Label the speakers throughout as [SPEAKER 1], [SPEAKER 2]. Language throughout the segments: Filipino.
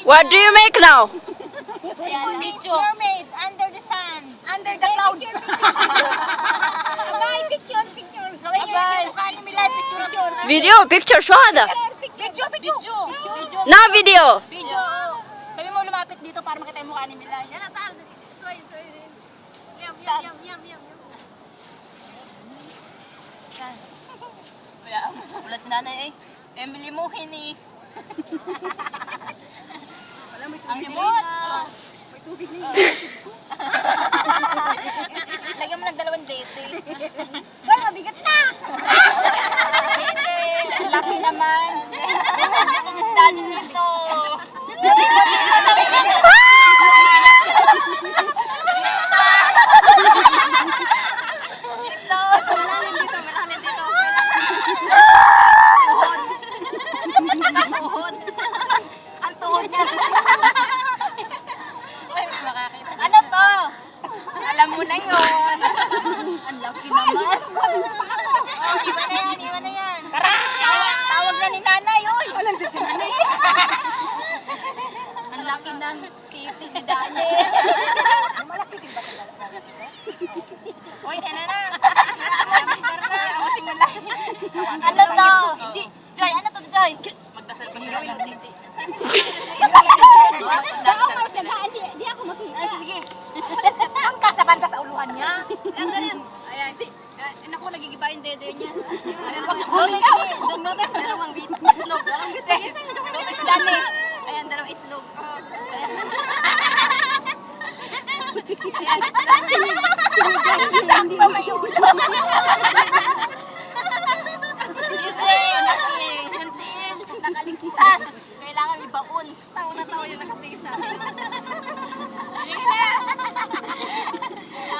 [SPEAKER 1] What do you make now?
[SPEAKER 2] Mermaid under the sun.
[SPEAKER 3] Under the clouds. Bye, picture.
[SPEAKER 2] Gawin nyo yung mukha ni Milay, picture.
[SPEAKER 1] Video, picture, show ada.
[SPEAKER 3] Picture.
[SPEAKER 1] Na video.
[SPEAKER 2] Video. Sabi mo lumapit dito para makita yung mukha ni Milay. Yan na, taas. Sway. Yum.
[SPEAKER 3] Wala si nanay eh. Emily mo, hini.
[SPEAKER 2] Ang simot.
[SPEAKER 3] May tubig na yun. Lagyan mo ng 2 date. Wala, bigat na!
[SPEAKER 2] Ang laki naman. Sabi ko mas dali nito.
[SPEAKER 3] Malalim dito. Tuhod. Ang tuhod niya.
[SPEAKER 2] Ay, makakita. Ano to?
[SPEAKER 3] Alam mo na yun.
[SPEAKER 2] Ang laki naman.
[SPEAKER 3] Iwan na yan. Tawag na ni nanay, oy. Walang si nanay.
[SPEAKER 2] Ang laki ng kitty ni Dani.
[SPEAKER 3] Malaki din ba talaga siya? Oy, na. Ako simula.
[SPEAKER 2] Ano to? Joy, ano to, Joy?
[SPEAKER 3] Magdasal pa sila ng titi.
[SPEAKER 2] Di ako makita. Sige.
[SPEAKER 3] Ang kasabanta sa uluhan niya.
[SPEAKER 2] Ayan.
[SPEAKER 3] Ayan. Naku, nagigiba yung dede niya.
[SPEAKER 2] Notice, dalawang itlog. Notice, Dani.
[SPEAKER 3] Ayan, 2 itlog. Sakto may ulo. Nakaligtas. Kailangan may baon. Tao na tao yung nakatingin sa akin.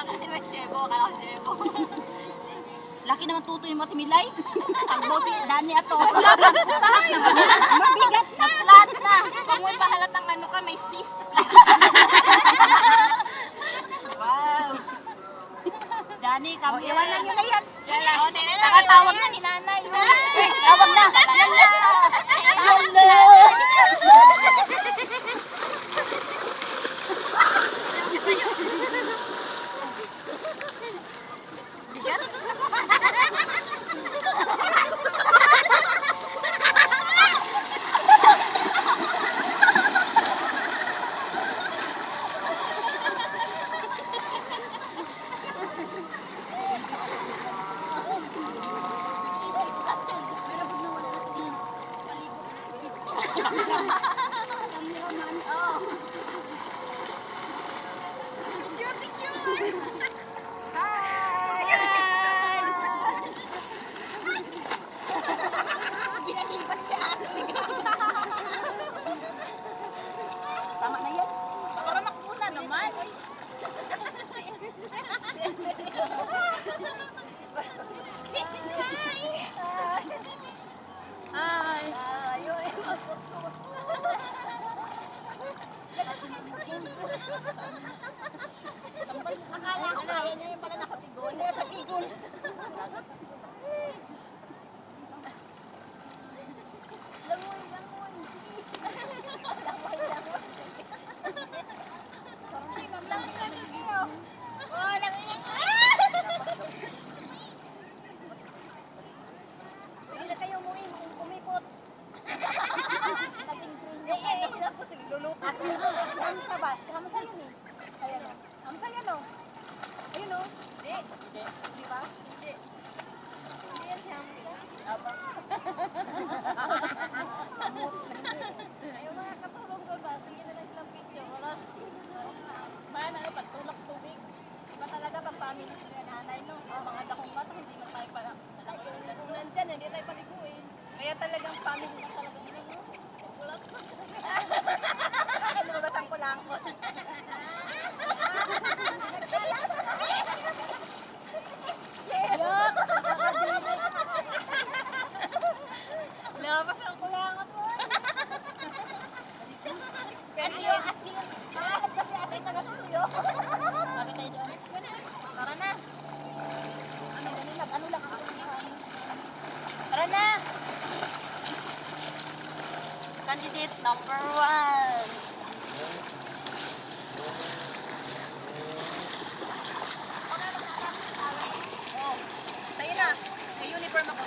[SPEAKER 2] Kasi may shebo, akala ko shebo. Laki naman tutoy mo, Timilay. Tagbo si Dani ato.
[SPEAKER 3] Mabigat na.
[SPEAKER 2] Flat na.
[SPEAKER 3] Pag may pahalatang ano ka, may cyst.
[SPEAKER 2] Wow. Dani, kami.
[SPEAKER 3] Iwanan nyo na yan.
[SPEAKER 2] Tawag na ni nanay. Tawag na. Yala.
[SPEAKER 3] Pinalipat si ate. Tama na yan.
[SPEAKER 2] Para makuna naman. Ay.
[SPEAKER 3] Akala ko
[SPEAKER 2] Kaya niya yung pala nakatigol.
[SPEAKER 3] sa tigol. Kaya talagang family na talaga nila. Lumabas ang kulangkot. Lumabas ang kulangkot mo. Pero yung asin. Nakalat kasi asin na natutuyo.
[SPEAKER 2] Sabi tayo doon.
[SPEAKER 3] Tara na. Ano lang ako.
[SPEAKER 2] Tara na! Candidate number 1.
[SPEAKER 3] Oh, sa'yo na. May uniform ako.